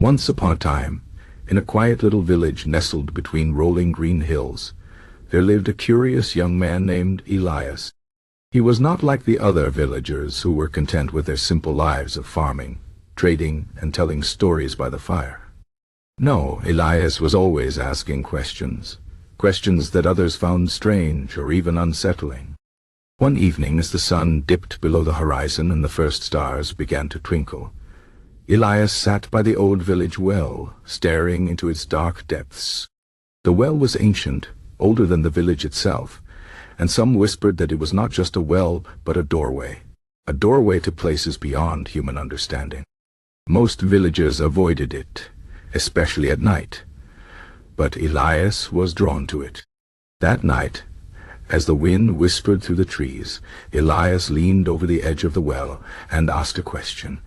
Once upon a time, in a quiet little village nestled between rolling green hills, there lived a curious young man named Elias. He was not like the other villagers who were content with their simple lives of farming, trading, and telling stories by the fire. No, Elias was always asking questions, questions that others found strange or even unsettling. One evening, as the sun dipped below the horizon and the first stars began to twinkle, Elias sat by the old village well, staring into its dark depths. The well was ancient, older than the village itself, and some whispered that it was not just a well, but a doorway to places beyond human understanding. Most villagers avoided it, especially at night, but Elias was drawn to it. That night, as the wind whispered through the trees, Elias leaned over the edge of the well and asked a question.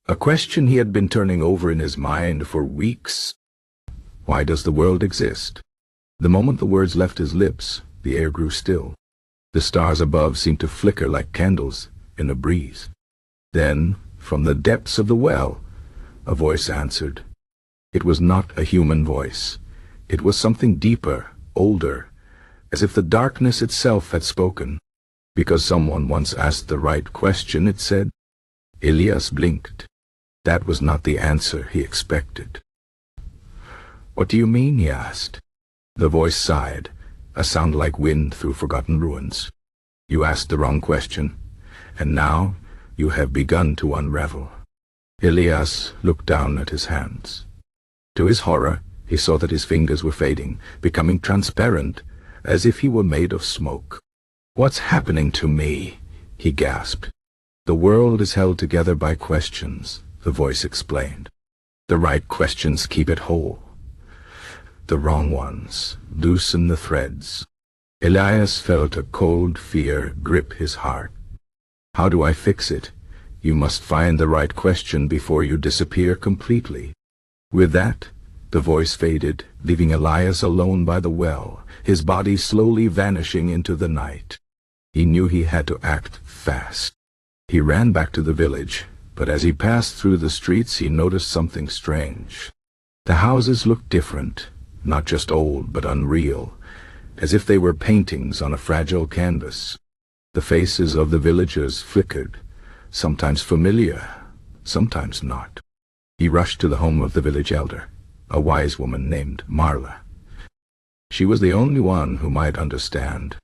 A question he had been turning over in his mind for weeks. Why does the world exist? The moment the words left his lips, the air grew still. The stars above seemed to flicker like candles in a breeze. Then, from the depths of the well, a voice answered. It was not a human voice. It was something deeper, older, as if the darkness itself had spoken. Because someone once asked the right question, it said. Elias blinked. That was not the answer he expected. What do you mean? He asked. The voice sighed, a sound like wind through forgotten ruins. You asked the wrong question, and now you have begun to unravel. Elias looked down at his hands. To his horror, he saw that his fingers were fading, becoming transparent, as if he were made of smoke. What's happening to me? He gasped. The world is held together by questions, the voice explained. The right questions keep it whole. The wrong ones loosen the threads. Elias felt a cold fear grip his heart. How do I fix it? You must find the right question before you disappear completely. With that, the voice faded, leaving Elias alone by the well, his body slowly vanishing into the night. He knew he had to act fast. He ran back to the village, but as he passed through the streets he noticed something strange. The houses looked different, not just old but unreal, as if they were paintings on a fragile canvas. The faces of the villagers flickered, sometimes familiar, sometimes not. He rushed to the home of the village elder, a wise woman named Marla. She was the only one who might understand.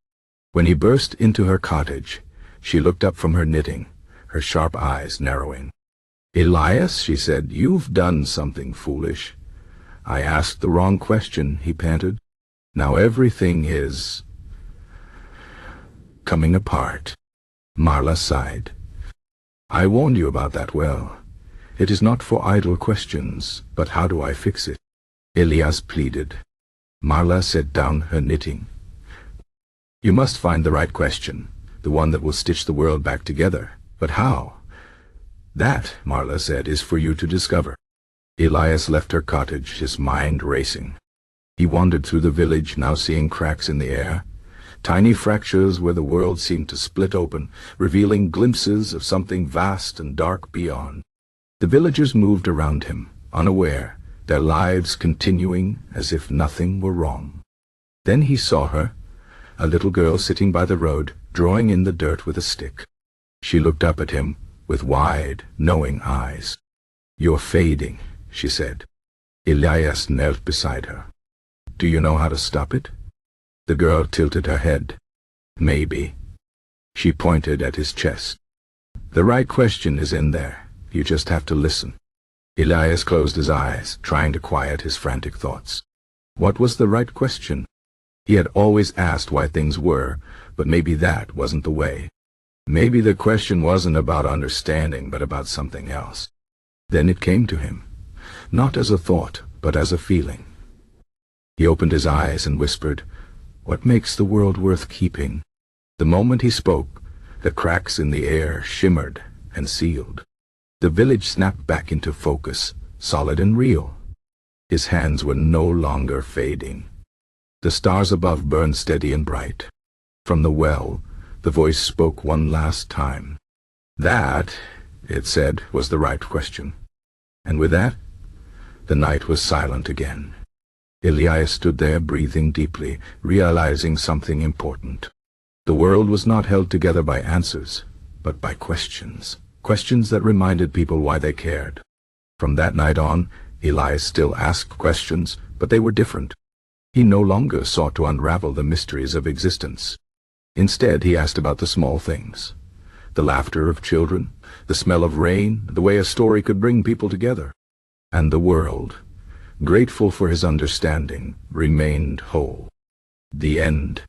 When he burst into her cottage, she looked up from her knitting, her sharp eyes narrowing. Elias, she said, you've done something foolish. I asked the wrong question, he panted. Now everything is coming apart. Marla sighed. I warned you about that well. It is not for idle questions, but how do I fix it? Elias pleaded. Marla set down her knitting. You must find the right question, the one that will stitch the world back together. But how? That, Marla said, is for you to discover. Elias left her cottage, his mind racing. He wandered through the village, now seeing cracks in the air, tiny fractures where the world seemed to split open, revealing glimpses of something vast and dark beyond. The villagers moved around him, unaware, their lives continuing as if nothing were wrong. Then he saw her, a little girl sitting by the road, drawing in the dirt with a stick. She looked up at him with wide, knowing eyes. You're fading, she said. Elias knelt beside her. Do you know how to stop it? The girl tilted her head. Maybe. She pointed at his chest. The right question is in there. You just have to listen. Elias closed his eyes, trying to quiet his frantic thoughts. What was the right question? He had always asked why things were, but maybe that wasn't the way. Maybe the question wasn't about understanding, but about something else. Then it came to him, not as a thought, but as a feeling. He opened his eyes and whispered, What makes the world worth keeping? The moment he spoke, the cracks in the air shimmered and sealed. The village snapped back into focus, solid and real. His hands were no longer fading. The stars above burned steady and bright. From the well, the voice spoke one last time. That it said, was the right question. And with that, the night was silent again. Elias stood there breathing deeply, realizing something important. The world was not held together by answers, but by questions. Questions that reminded people why they cared. From that night on, Elias still asked questions, but they were different. He no longer sought to unravel the mysteries of existence. Instead, he asked about the small things. The laughter of children, the smell of rain, the way a story could bring people together. And the world, grateful for his understanding, remained whole. The end.